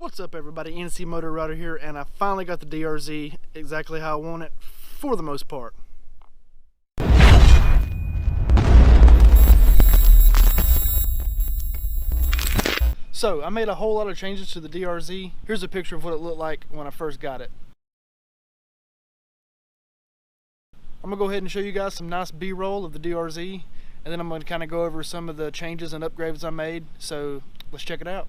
What's up everybody, NCmotoRIDER here, and I finally got the DRZ exactly how I want it for the most part. So I made a whole lot of changes to the DRZ. Here's a picture of what it looked like when I first got it. I'm gonna go ahead and show you guys some nice B-roll of the DRZ, and then I'm gonna kind of go over some of the changes and upgrades I made. So let's check it out.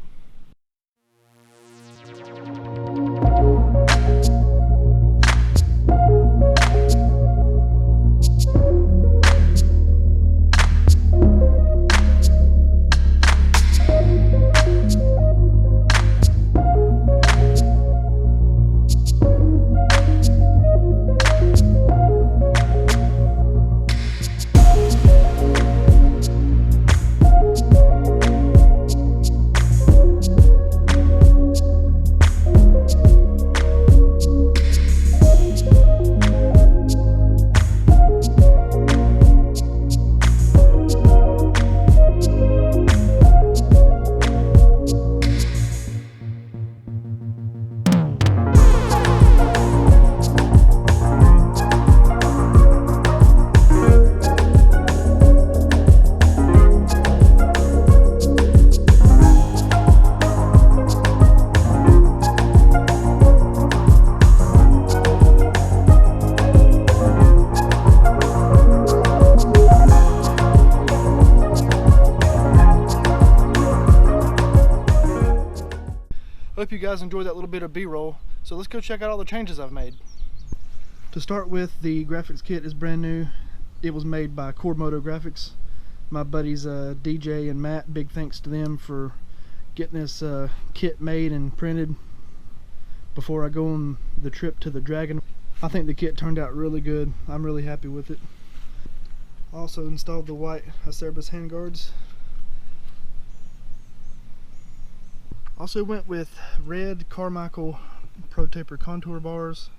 Hope you guys enjoyed that little bit of B-roll. So let's go check out all the changes I've made. To start with, the graphics kit is brand new. It was made by Motovlog Graphics. My buddies DJ and Matt, big thanks to them for getting this kit made and printed before I go on the trip to the Dragon. I think the kit turned out really good. I'm really happy with it. Also installed the white Acerbis handguards. Also went with red Carmichael Pro Taper contour bars.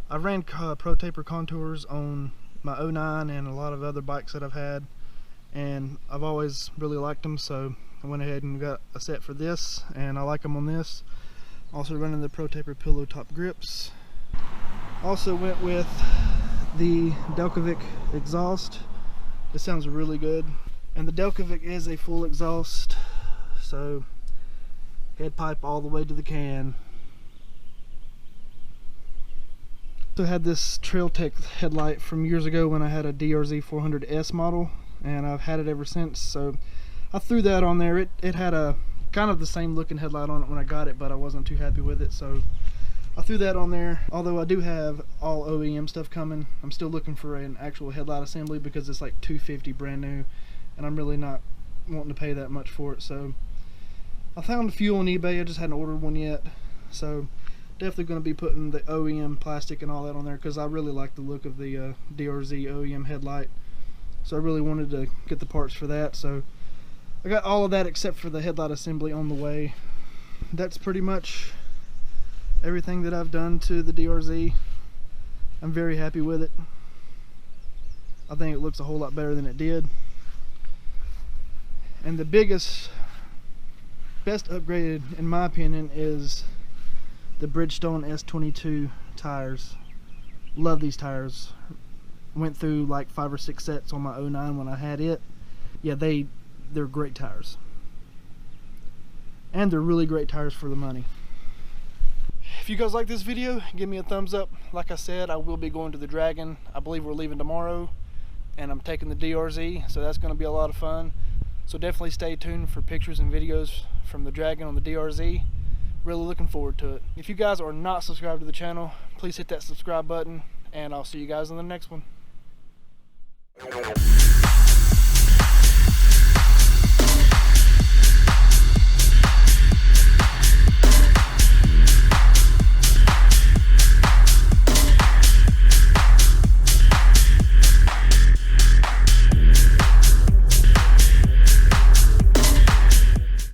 I ran Pro Taper contours on my 09 and a lot of other bikes that I've had, and I've always really liked them, so I went ahead and got a set for this, and I like them on this. Also running the Pro Taper pillow top grips. Also went with the Delcovic exhaust. It sounds really good, and the Delcovic is a full exhaust, so head pipe all the way to the can. So I had this Trail Tech headlight from years ago when I had a DRZ400S model, and I've had it ever since. So I threw that on there. It had a kind of the same looking headlight on it when I got it, but I wasn't too happy with it, so I threw that on there. Although I do have all OEM stuff coming, I'm still looking for an actual headlight assembly because it's like $250 brand new, and I'm really not wanting to pay that much for it. So I found a few on eBay. I just hadn't ordered one yet, so definitely going to be putting the OEM plastic and all that on there because I really like the look of the DRZ OEM headlight. So I really wanted to get the parts for that. So I got all of that except for the headlight assembly on the way. That's pretty much everything that I've done to the DRZ. I'm very happy with it. I think it looks a whole lot better than it did. And the best upgraded in my opinion is the Bridgestone S22 tires. Love these tires. Went through like 5 or 6 sets on my 09 when I had it. Yeah, they're great tires, and they're really great tires for the money. If you guys like this video, give me a thumbs up. Like I said, I will be going to the Dragon. I believe we're leaving tomorrow, and I'm taking the DRZ, so that's going to be a lot of fun. So definitely stay tuned for pictures and videos from the Dragon on the DRZ. Really looking forward to it. If you guys are not subscribed to the channel, please hit that subscribe button, and I'll see you guys in the next one.